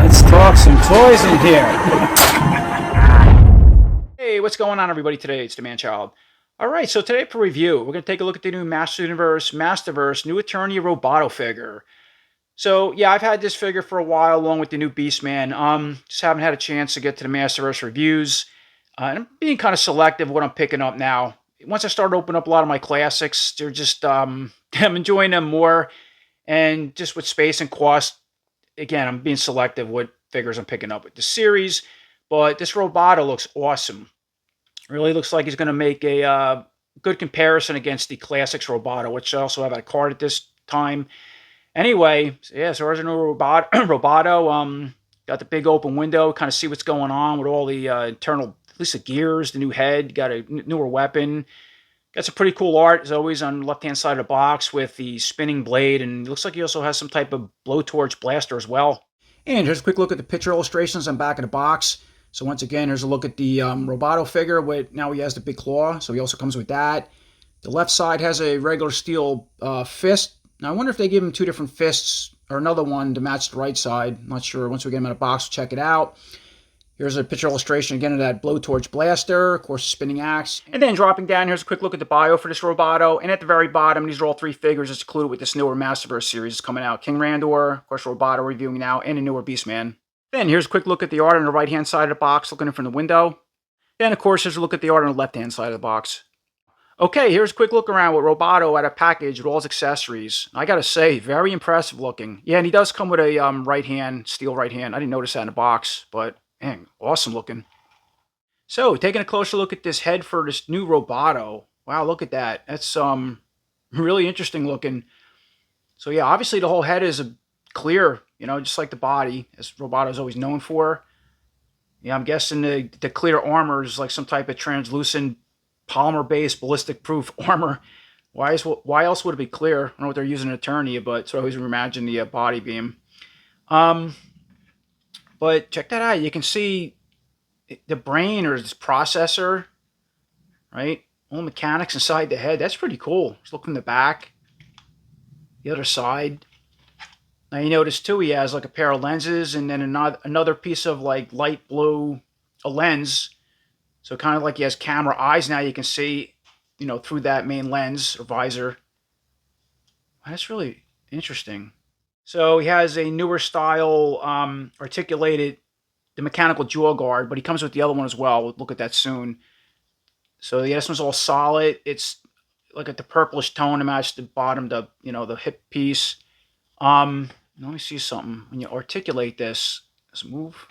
Let's talk some toys in here. Hey, what's going on, everybody? Today it's the Man-Child. All right, so today for review, we're going to take a look at the new Masterverse new Eternia ROBOTO figure. So yeah, I've had this figure for a while, along with the new Beastman. Just haven't had a chance to get to the Masterverse reviews, and I'm being kind of selective what I'm picking up now. Once I start opening up a lot of my classics, they're just I'm enjoying them more, and just with space and cost, again, I'm being selective what figures I'm picking up with the series. But this Roboto looks awesome. Really looks like he's going to make a good comparison against the Classics Roboto, which I also have at a card at this time. Anyway, so yeah, so there's a new Roboto. Got the big open window, kind of see what's going on with all the internal, at least the gears, the new head. Got a newer weapon. Got some pretty cool art, as always, on the left-hand side of the box with the spinning blade. And it looks like he also has some type of blowtorch blaster as well. And here's a quick look at the picture illustrations on the back of the box. So once again, here's a look at the Roboto figure. Now he has the big claw, so he also comes with that. The left side has a regular steel fist. Now I wonder if they give him two different fists or another one to match the right side. I'm not sure. Once we get him in a box, we'll check it out. Here's a picture illustration again of that blowtorch blaster, of course, spinning axe. And then dropping down, here's a quick look at the bio for this Roboto. And at the very bottom, these are all three figures that's included with this newer Masterverse series that's coming out. King Randor, of course, Roboto reviewing now, and a newer Beastman. Then here's a quick look at the art on the right-hand side of the box, looking in from the window. Then, of course, here's a look at the art on the left-hand side of the box. Okay, here's a quick look around with Roboto at a package with all his accessories. I gotta say, very impressive looking. Yeah, and he does come with a steel right hand. I didn't notice that in the box, but man, awesome looking. So, taking a closer look at this head for this new Roboto. Wow, look at that. That's really interesting looking. So yeah, obviously the whole head is a clear, just like the body, as Roboto is always known for. Yeah, I'm guessing the clear armor is like some type of translucent polymer-based ballistic-proof armor. Why else would it be clear? I don't know what they're using in Eternia, but so I always imagine the body beam. But check that out. You can see the brain or this processor, right? All the mechanics inside the head. That's pretty cool. Just look from the back, the other side. Now you notice too, he has like a pair of lenses and then another piece of like light blue, a lens. So kind of like he has camera eyes now. You can see, through that main lens or visor. That's really interesting. So he has a newer style articulated, the mechanical jaw guard, but he comes with the other one as well. We'll look at that soon. So yeah, this one's all solid. It's like at the purplish tone to match the bottom, the hip piece. Let me see something. When you articulate this, let's move.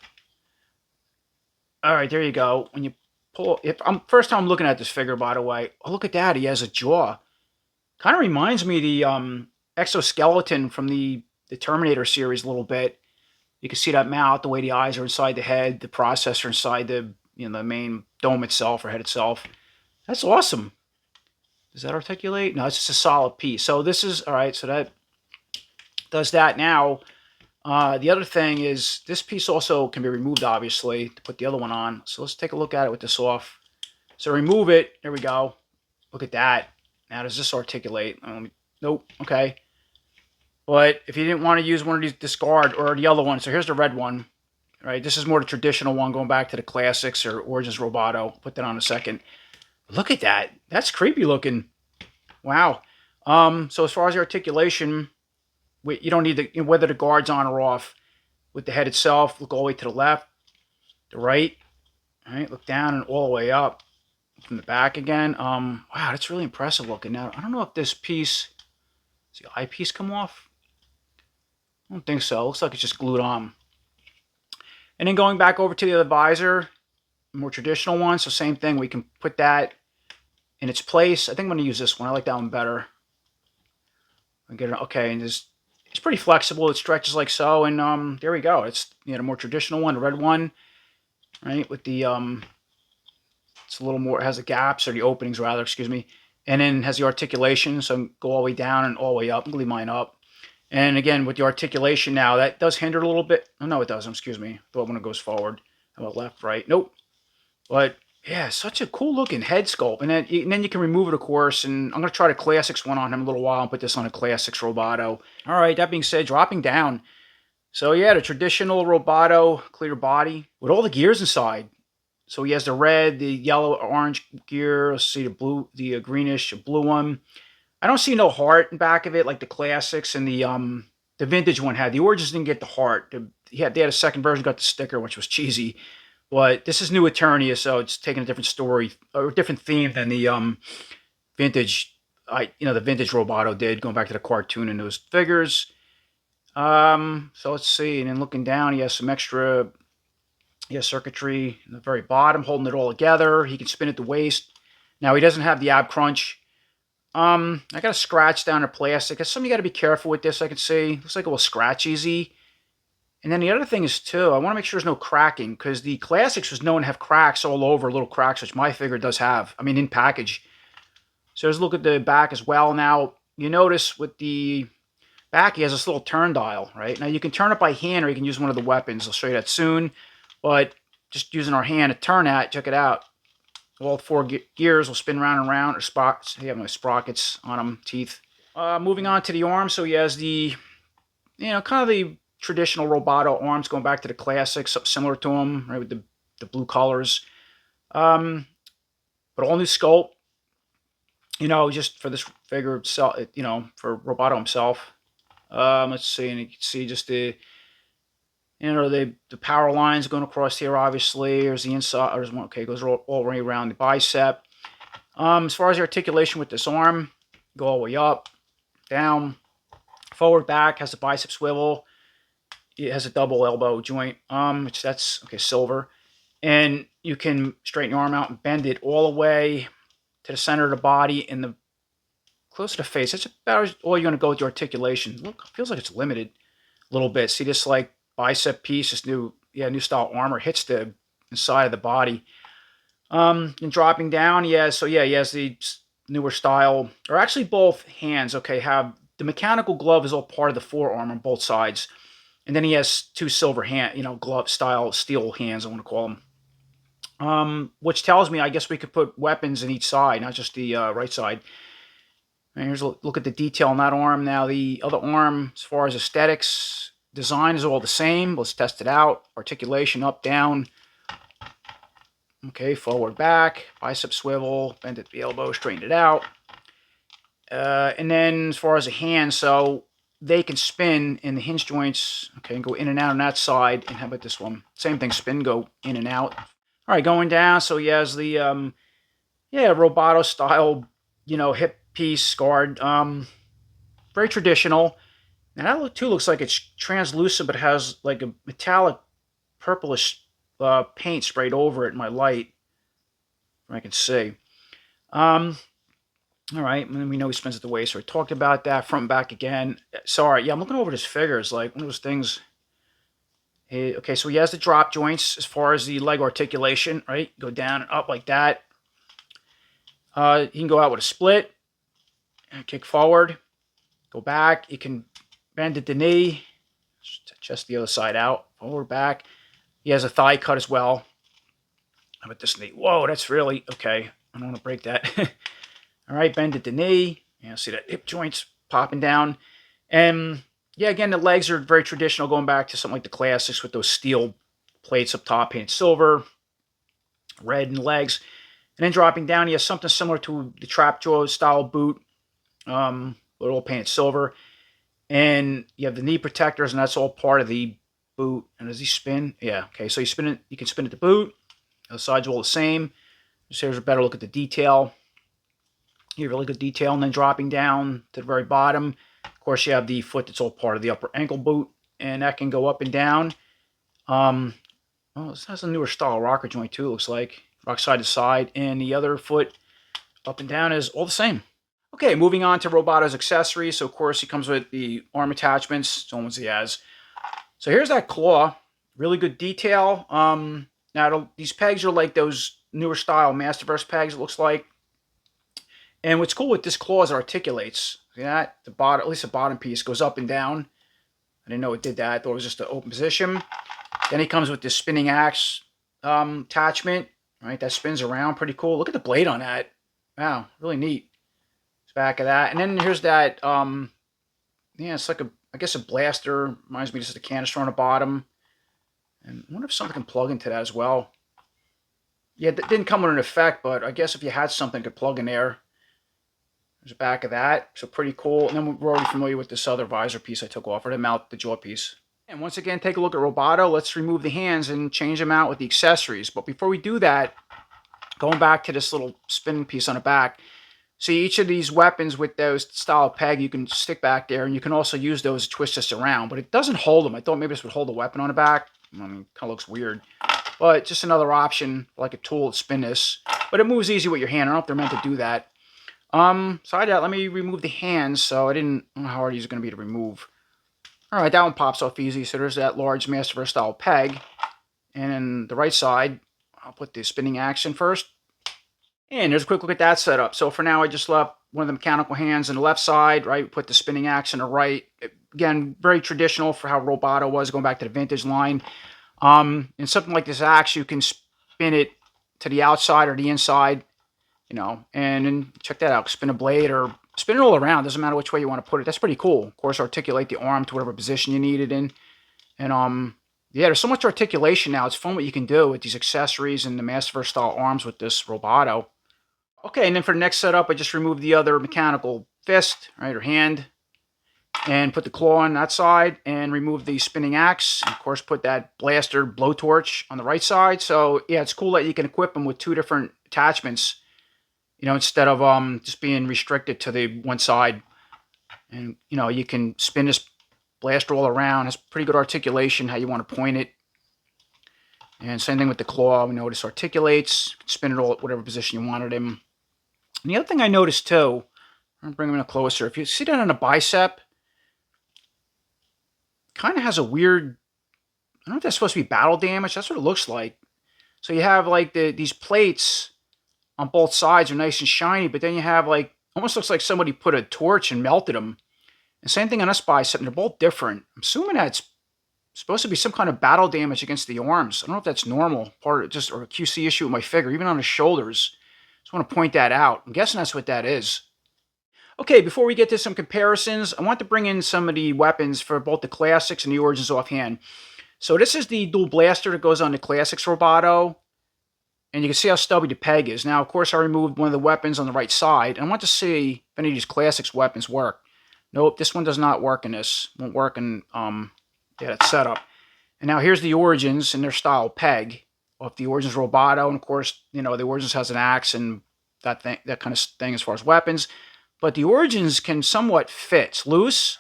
All right, there you go. When you pull, first time I'm looking at this figure, by the way. Oh, look at that. He has a jaw. Kind of reminds me of the exoskeleton from the Terminator series a little bit. You can see that mouth, the way the eyes are inside the head, the processor inside the the main dome itself or head itself. That's awesome. Does that articulate? No, it's just a solid piece. So this is all right. So that does that now. The other thing is this piece also can be removed, obviously, to put the other one on. So let's take a look at it with this off. So remove it. There we go. Look at that. Now does this articulate? Nope. Okay. But if you didn't want to use one of these, discard or the other one. So here's the red one. Right. This is more the traditional one, going back to the classics or Origins Roboto. Put that on a second. Look at that. That's creepy looking. Wow. So as far as the articulation, you don't need whether the guard's on or off. With the head itself, look all the way to the left, the right. All right, look down and all the way up. From the back again. Wow, that's really impressive looking. Now, I don't know if this piece, does the eyepiece come off? I don't think so. Looks like it's just glued on. And then going back over to the other visor, more traditional one. So same thing. We can put that in its place. I think I'm going to use this one. I like that one better. Okay, and it's pretty flexible. It stretches like so, and there we go. It's the more traditional one, the red one, right? With the it's a little more. It has the gaps or the openings rather. Excuse me, and then has the articulation. So go all the way down and all the way up. I'm gonna leave mine up. And again, with the articulation now, that does hinder a little bit. Oh, no, it doesn't. Excuse me. The one that goes forward. How about left, right? Nope. But Yeah, such a cool looking head sculpt. And then you can remove it, of course. And I'm going to try the Classics one on him a little while and put this on a Classics Roboto. All right, that being said, dropping down. So yeah, the traditional Roboto clear body with all the gears inside. So he has the red, the yellow, orange gear. Let's see the blue, the greenish blue one. I don't see no heart in back of it like the Classics and the vintage one had. The Origins didn't get the heart. They had a second version, got the sticker, which was cheesy. But this is new Eternia, so it's taking a different story or a different theme than the vintage. The vintage Roboto did, going back to the cartoon and those figures. So let's see, and then looking down, he has some extra, circuitry in the very bottom, holding it all together. He can spin at the waist. Now he doesn't have the ab crunch. I got a scratch down in plastic. That's something you got to be careful with. This I can see. Looks like it will scratch easy. And then the other thing is, too, I want to make sure there's no cracking, because the Classics was known to have cracks all over, little cracks, which my figure does have. I mean, in package. So let's look at the back as well. Now, you notice with the back, he has this little turn dial, right? Now, you can turn it by hand, or you can use one of the weapons. I'll show you that soon. But just using our hand to turn that, check it out. All four gears will spin round and round, or spots. They have no sprockets on them, teeth. Moving on to the arm. So he has the, kind of the traditional Roboto arms, going back to the Classics, something similar to them, right, with the blue colors. But all new sculpt, just for this figure itself, for Roboto himself. Let's see, and you can see just the power lines going across here, obviously. There's the inside, there's one, okay, it goes all the way around the bicep. As far as the articulation with this arm, go all the way up, down, forward, back, has the bicep swivel. It has a double elbow joint, which that's, okay, silver. And you can straighten your arm out and bend it all the way to the center of the body and close to the face. That's about all you're going to go with your articulation. Look, it feels like it's limited a little bit. See this, like, bicep piece, this new style armor hits the inside of the body. And dropping down, he has the newer style, or actually both hands, okay, have the mechanical glove is all part of the forearm on both sides. And then he has two silver glove style steel hands, I want to call them. Which tells me, I guess we could put weapons in each side, not just the right side. And here's a look at the detail on that arm. Now the other arm, as far as aesthetics, design is all the same. Let's test it out. Articulation, up, down. Okay, forward, back, bicep swivel, bend at the elbow, straighten it out. And then as far as the hand, so they can spin in the hinge joints, okay, and go in and out on that side. And how about this one? Same thing, spin, go in and out. All right, going down, so he has the, Roboto style, hip piece, guard. Very traditional. Now that too looks like it's translucent, but has like a metallic purplish paint sprayed over it in my light. I can see. All right, and then we know he spins at the waist, so we talked about that. Front and back again. Sorry, yeah, I'm looking over his figures, like one of those things. Okay, so he has the drop joints as far as the leg articulation, right? Go down and up like that. He can go out with a split, and kick forward, go back. You can bend at the knee, just the other side out, forward, back. He has a thigh cut as well. How about this knee? Whoa, that's really, okay. I don't want to break that. All right, bend at the knee. See that hip joints popping down. And yeah, again, the legs are very traditional, going back to something like the Classics with those steel plates up top, painted silver, red in the legs. And then dropping down, he has something similar to the Trapjaw style boot, but all painted silver. And you have the knee protectors, and that's all part of the boot. And does he spin? Yeah, okay, so you can spin at the boot. The sides are all the same. Just here's a better look at the detail. You have really good detail. And then dropping down to the very bottom, of course, you have the foot that's all part of the upper ankle boot, and that can go up and down. This has a newer style rocker joint too, looks like. Rock side to side, and the other foot up and down is all the same. Okay, moving on to Roboto's accessories. So, of course, he comes with the arm attachments. It's the ones he has. So here's that claw. Really good detail. Now, these pegs are like those newer style Masterverse pegs, it looks like. And what's cool with this claw is it articulates. See that? The bottom, at least the bottom piece, goes up and down. I didn't know it did that. I thought it was just an open position. Then he comes with this spinning axe attachment. All right, that spins around pretty cool. Look at the blade on that. Wow, really neat. It's back of that. And then here's that, yeah, it's like I guess a blaster. Reminds me just of the canister on the bottom. And I wonder if something can plug into that as well. Yeah, that didn't come with an effect, but I guess if you had something could plug in there. There's the back of that. So pretty cool. And then we're already familiar with this other visor piece I took off, or to mount the jaw piece. And once again, take a look at Roboto. Let's remove the hands and change them out with the accessories. But before we do that, going back to this little spinning piece on the back, see each of these weapons with those style of peg, you can stick back there, and you can also use those to twist this around, but it doesn't hold them. I thought maybe this would hold the weapon on the back. I mean, kind of looks weird. But just another option, like a tool to spin this. But it moves easy with your hand. I don't know if they're meant to do that. Sorry that. Let me remove the hands. So I don't know how hard these are going to be to remove. All right, that one pops off easy. So there's that large Masterverse style peg. And then the right side, I'll put the spinning action first. And there's a quick look at that setup. So for now, I just left one of the mechanical hands on the left side, right? Put the spinning axe on the right. Again, very traditional for how Roboto was, going back to the vintage line. And something like this axe, you can spin it to the outside or the inside, you know, and then check that out. Spin a blade or spin it all around. Doesn't matter which way you want to put it. That's pretty cool. Of course, articulate the arm to whatever position you need it in. And yeah, there's so much articulation now. It's fun what you can do with these accessories and the Masterverse style arms with this Roboto. Okay, and then for the next setup, I just removed the other mechanical fist, right, or hand, and put the claw on that side, and remove the spinning axe. And of course, put that blaster blowtorch on the right side. So yeah, it's cool that you can equip them with two different attachments, you know, instead of just being restricted to the one side. And you know, you can spin this blaster all around. Has pretty good articulation how you want to point it. And same thing with the claw. We notice articulates. Spin it all at whatever position you want it in. And the other thing I noticed too, I'm gonna bring them in closer. If you see that on a bicep, kind of has a weird, I don't know if that's supposed to be battle damage. That's what it looks like. So you have like these plates on both sides are nice and shiny, but then you have like, almost looks like somebody put a torch and melted them. And same thing on this bicep, and they're both different. I'm assuming that's supposed to be some kind of battle damage against the arms. I don't know if that's normal, part of just, or a QC issue with my figure, even on the shoulders. Just want to point that out. I'm guessing that's what that is. Okay, before we get to some comparisons, I want to bring in some of the weapons for both the Classics and the Origins offhand. So this is the dual blaster that goes on the Classics Roboto. And you can see how stubby the peg is. Now, of course, I removed one of the weapons on the right side. And I want to see if any of these Classics weapons work. Nope, this one does not work in this. Won't work in that setup. And now here's the Origins and their style peg. Of the Origins Roboto, and of course, you know, the Origins has an axe and that kind of thing as far as weapons. But the Origins can somewhat fit. It's loose,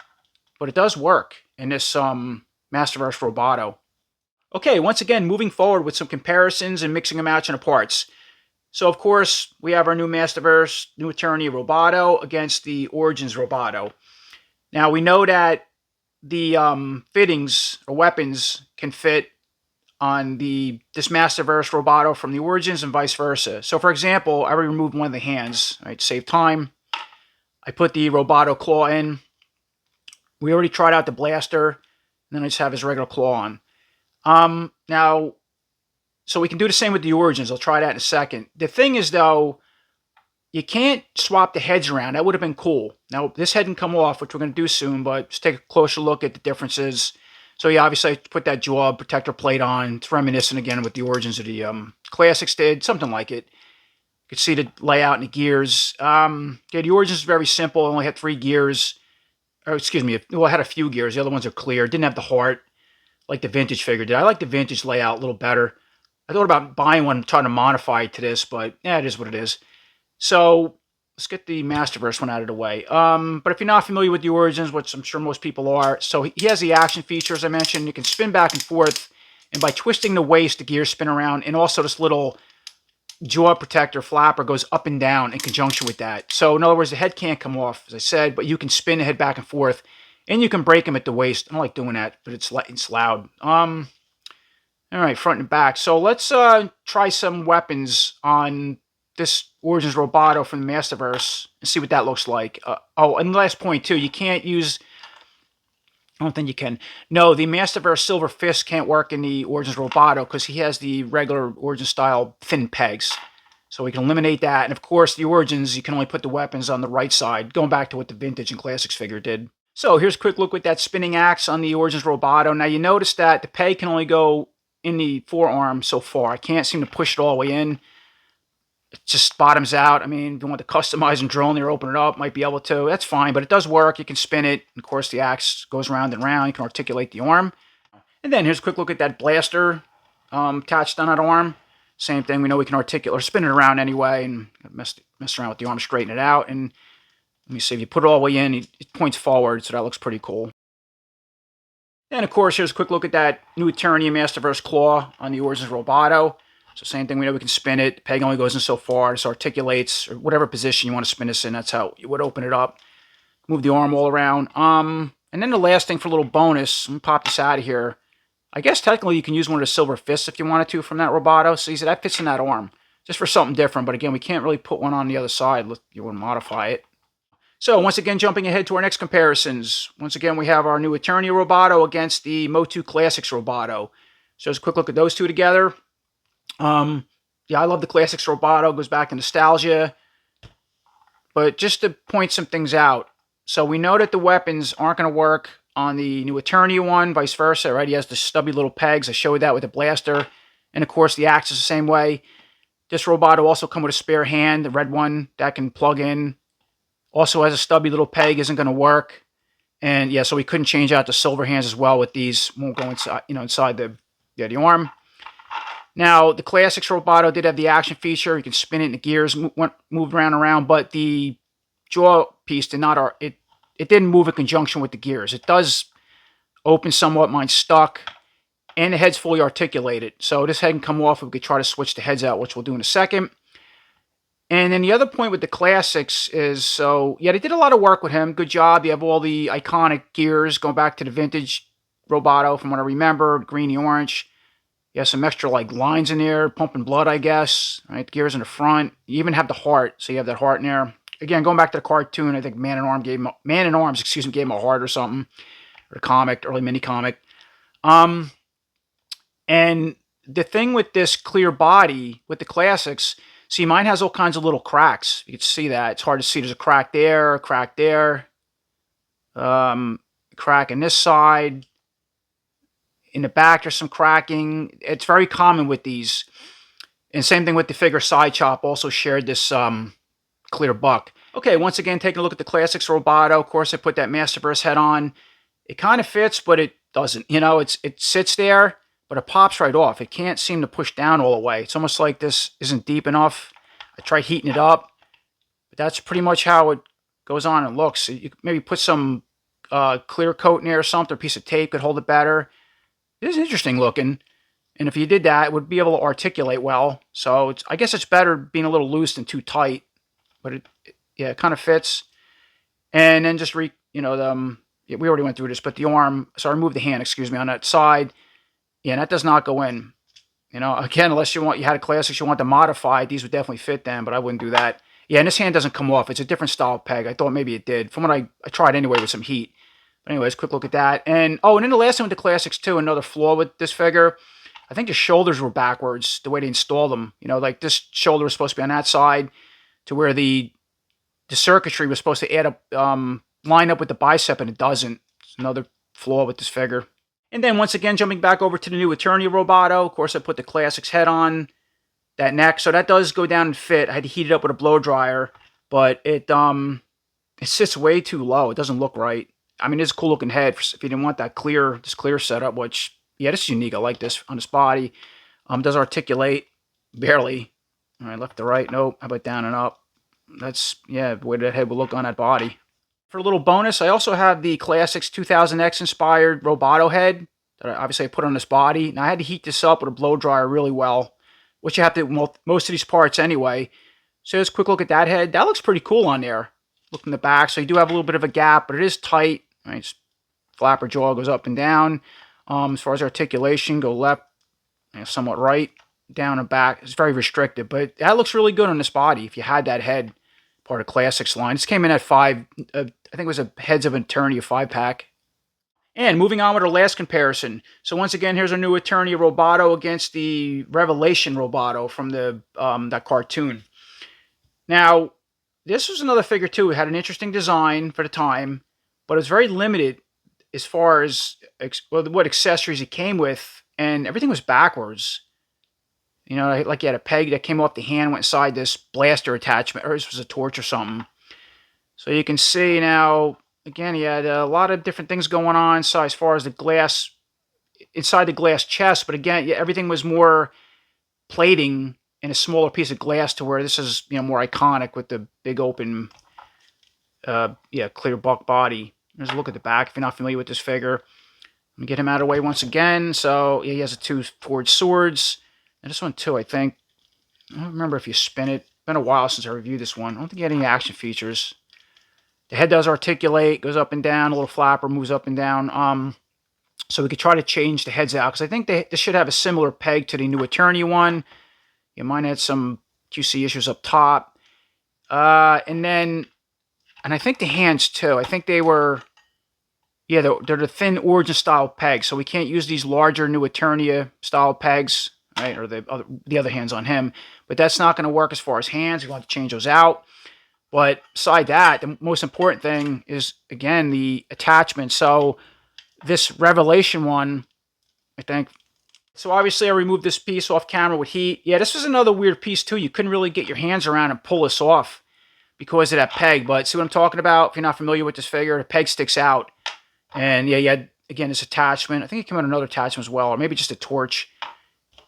but it does work in this Masterverse Roboto. Okay, once again, moving forward with some comparisons and mixing and matching the parts. So, of course, we have our new Masterverse, new Eternia Roboto against the Origins Roboto. Now, we know that the fittings or weapons can fit on this Masterverse Roboto from the Origins and vice versa. So, for example, I removed one of the hands, right, to save time. I put the Roboto claw in. We already tried out the blaster, and then I just have his regular claw on. Now, so we can do the same with the Origins. I'll try that in a second. The thing is, though, you can't swap the heads around. That would have been cool. Now, this head can come off, which we're going to do soon, but just take a closer look at the differences. So yeah, obviously I put that jaw protector plate on. It's reminiscent again with the Origins of the Classics did, something like it. You can see the layout and the gears. Yeah, the Origins is very simple. It only had 3 gears. Or excuse me, well, it had a few gears. The other ones are clear. It didn't have the heart like the vintage figure did. I like the vintage layout a little better. I thought about buying one, trying to modify it to this, but yeah, it is what it is. So let's get the Masterverse one out of the way. But if you're not familiar with the Origins, which I'm sure most people are, so he has the action feature, as I mentioned. You can spin back and forth, and by twisting the waist, the gears spin around, and also this little jaw protector flapper goes up and down in conjunction with that. So in other words, the head can't come off, as I said, but you can spin the head back and forth, and you can break them at the waist. I don't like doing that, but it's loud. All right, front and back. So let's try some weapons on this Origins Roboto from the Masterverse and see what that looks like. Oh, and the last point too, you can't use I don't think you can. No, the Masterverse Silver Fist can't work in the Origins Roboto because he has the regular Origin style thin pegs. So we can eliminate that. And of course, the Origins, you can only put the weapons on the right side, going back to what the Vintage and Classics figure did. So here's a quick look with that spinning axe on the Origins Roboto. Now you notice that the peg can only go in the forearm so far. I can't seem to push it all the way in. It just bottoms out. I mean, if you want to customize and drill in there, open it up, might be able to. That's fine, but it does work. You can spin it. And of course, the axe goes round and round. You can articulate the arm. And then here's a quick look at that blaster attached on that arm. Same thing. We know we can articulate or spin it around anyway and mess around with the arm, straighten it out. And let me see, if you put it all the way in, it points forward, so that looks pretty cool. And of course, here's a quick look at that new Eternia Masterverse claw on the Origins Roboto. So same thing, we know we can spin it. The peg only goes in so far. This articulates, or whatever position you want to spin this in. That's how you would open it up. Move the arm all around. And then the last thing for a little bonus, let me pop this out of here. I guess technically you can use one of the Silver Fists if you wanted to from that Roboto. So you see, that fits in that arm. Just for something different. But again, we can't really put one on the other side. You want to modify it. So once again, jumping ahead to our next comparisons. Once again, we have our new Eternia Roboto against the Motu Classics Roboto. So just a quick look at those two together. Yeah, I love the Classics Roboto. Goes back to nostalgia. But just to point some things out. So we know that the weapons aren't going to work on the new Eternia one, vice versa, right? He has the stubby little pegs. I showed that with the blaster. And of course, the axe is the same way. This Roboto also comes with a spare hand, the red one that can plug in. Also has a stubby little peg, isn't going to work. And yeah, so we couldn't change out the silver hands as well with these. Won't go inside, inside the arm. Now, the Classics Roboto did have the action feature. You can spin it and the gears moved around, but the jaw piece did not. It didn't move in conjunction with the gears. It does open somewhat. Mine's stuck, and the head's fully articulated. So this head can come off. We could try to switch the heads out, which we'll do in a second. And then the other point with the Classics is, so yeah, they did a lot of work with him. Good job. You have all the iconic gears going back to the Vintage Roboto, from what I remember, greeny orange. You have some extra like lines in there, pumping blood, I guess. Right, the gears in the front. You even have the heart, so you have that heart in there. Again, going back to the cartoon, I think Man in Arms gave him a heart or something, or the comic, early mini comic. And the thing with this clear body with the Classics, see, mine has all kinds of little cracks. You can see that. It's hard to see. There's a crack there, a crack there, crack in this side. In the back, there's some cracking. It's very common with these. And same thing with the figure Side Chop, also shared this clear buck. Okay, once again, taking a look at the Classics Roboto. Of course, I put that Masterverse head on. It kind of fits, but it doesn't. It sits there, but it pops right off. It can't seem to push down all the way. It's almost like this isn't deep enough. I tried heating it up, but that's pretty much how it goes on and looks. You could maybe put some clear coat in there or something, a piece of tape could hold it better. It is interesting looking, and if you did that, it would be able to articulate well. So I guess it's better being a little loose than too tight, but it kind of fits. And then just we already went through this, but the arm, so I removed the hand, on that side. Yeah, that does not go in. Again, unless you had a Classics, you want to modify, these would definitely fit them, but I wouldn't do that. Yeah, and this hand doesn't come off. It's a different style peg. I thought maybe it did. From what I tried anyway with some heat. But anyways, quick look at that. And then the last one with the Classics too, another flaw with this figure. I think the shoulders were backwards, the way they installed them. Like this shoulder was supposed to be on that side to where the circuitry was supposed to add up, line up with the bicep, and it doesn't. It's another flaw with this figure. And then once again, jumping back over to the new Eternia Roboto. Of course, I put the Classics head on, that neck. So that does go down and fit. I had to heat it up with a blow dryer, but it sits way too low. It doesn't look right. I mean, it's a cool looking head if you didn't want that clear setup, which, yeah, this is unique. I like this on this body. Does articulate, barely. All right, left to right, nope. How about down and up? That's, yeah, the way that head will look on that body. For a little bonus, I also have the Classics 2000X inspired Roboto head that I put on this body. Now, I had to heat this up with a blow dryer really well, which you have to most of these parts anyway. So just a quick look at that head. That looks pretty cool on there. Look in the back, so you do have a little bit of a gap, but it is tight. Right, flapper jaw goes up and down. As far as articulation, go left, somewhat right, down and back. It's very restricted, but that looks really good on this body. If you had that head, part of Classics line, this came in at 5. I think it was a Heads of Eternia 5-pack. And moving on with our last comparison. So once again, here's our new Eternia Roboto against the Revelation Roboto from the that cartoon. Now, this was another figure too. It had an interesting design for the time, but it was very limited as far as what accessories it came with, and everything was backwards. You know, like you had a peg that came off the hand, went inside this blaster attachment, or this was a torch or something. So you can see now, again, he had a lot of different things going on. So as far as the glass, inside the glass chest, but again, yeah, everything was more plating in a smaller piece of glass, to where this is, you know, more iconic with the big open, clear buck body. There's a look at the back if you're not familiar with this figure. Let me get him out of the way once again. So yeah, he has the two forged swords. And this one too, I think. I don't remember if you spin it. It's been a while since I reviewed this one. I don't think he had any action features. The head does articulate, goes up and down. A little flapper moves up and down. So we could try to change the heads out, because I think this should have a similar peg to the new Eternia one. Yeah, mine had some QC issues up top. And I think the hands too. I think they were, yeah, they're the thin origin style pegs. So we can't use these larger new Eternia style pegs, right? Or the other hands on him. But that's not going to work as far as hands. We're going to have to change those out. But beside that, the most important thing is, again, the attachment. So this Revelation one, I think. So obviously I removed this piece off camera with heat. Yeah, this was another weird piece too. You couldn't really get your hands around and pull this off because of that peg. But see what I'm talking about? If you're not familiar with this figure, the peg sticks out. And yeah, you had, again, this attachment. I think it came out another attachment as well, or maybe just a torch.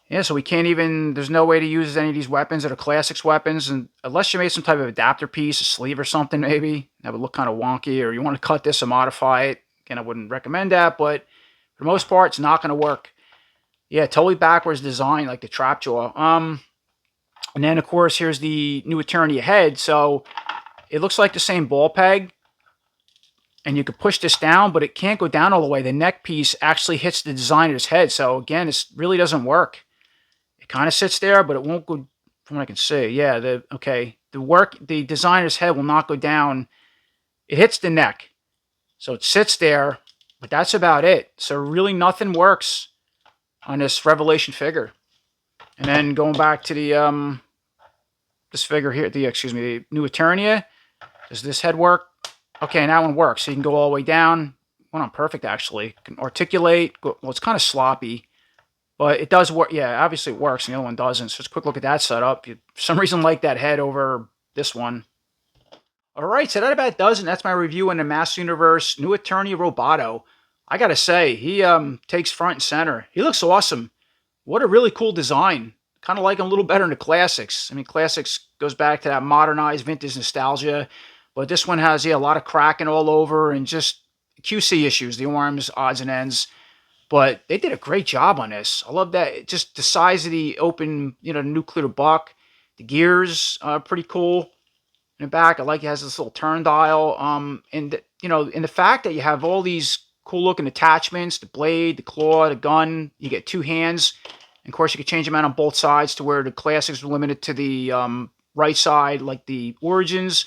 Yeah, so we can't even, there's no way to use any of these weapons that are classics weapons, and unless you made some type of adapter piece, a sleeve or something maybe, that would look kind of wonky, or you want to cut this and modify it. Again, I wouldn't recommend that, but for the most part, it's not going to work. Yeah, totally backwards design, like the trap jaw. And then, of course, here's the new Eternia head. So it looks like the same ball peg, and you could push this down, but it can't go down all the way. The neck piece actually hits the designer's head. So again, it really doesn't work. Kind of sits there, but it won't go, from what I can see. Yeah, the designer's head will not go down. It hits the neck. So it sits there, but that's about it. So really nothing works on this Revelation figure. And then going back to the this figure here, the new Eternia. Does this head work? Okay, and that one works. So you can go all the way down. Well, not perfect actually. You can articulate. Well, it's kind of sloppy. But it does work. Yeah, obviously it works, and the other one doesn't. So just a quick look at that setup. You, for some reason, like that head over this one. All right, so that about does it. That's my review on the Master Universe new Eternia Roboto. I gotta say, he takes front and center. He looks awesome. What a really cool design. Kind of like him a little better than the classics. I mean, classics goes back to that modernized vintage nostalgia, but this one has, yeah, a lot of cracking all over and just QC issues. The arms, odds and ends. But they did a great job on this. I love that. Just the size of the open, nuclear buck. The gears are pretty cool. In the back, I like it has this little turn dial. And the fact that you have all these cool looking attachments, the blade, the claw, the gun. You get two hands. And of course, you can change them out on both sides, to where the classics were limited to the right side, like the Origins.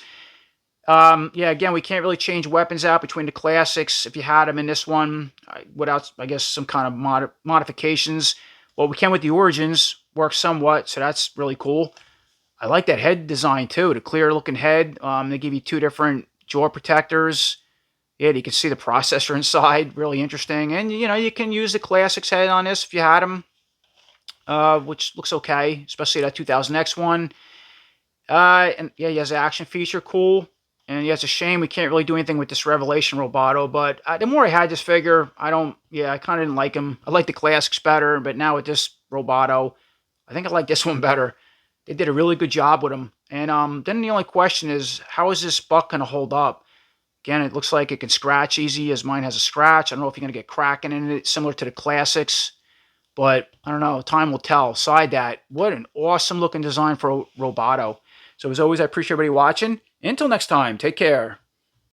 Yeah, again, we can't really change weapons out between the classics if you had them in this one without, I guess, some kind of modifications. Well, we can with the Origins, works somewhat, so that's really cool. I like that head design too, the clear looking head. They give you two different jaw protectors. Yeah, you can see the processor inside, really interesting. And, you can use the classics head on this if you had them, which looks okay, especially that 2000X one. And yeah, he has an action feature, cool. And yeah, it's a shame we can't really do anything with this Revelation Roboto, but the more I had this figure, I kind of didn't like him. I like the classics better, but now with this Roboto, I think I like this one better. They did a really good job with him. And then the only question is, how is this buck going to hold up? Again, it looks like it can scratch easy, as mine has a scratch. I don't know if you're going to get cracking in it, similar to the classics, but I don't know. Time will tell. Aside that, what an awesome looking design for a Roboto. So as always, I appreciate everybody watching. Until next time, take care.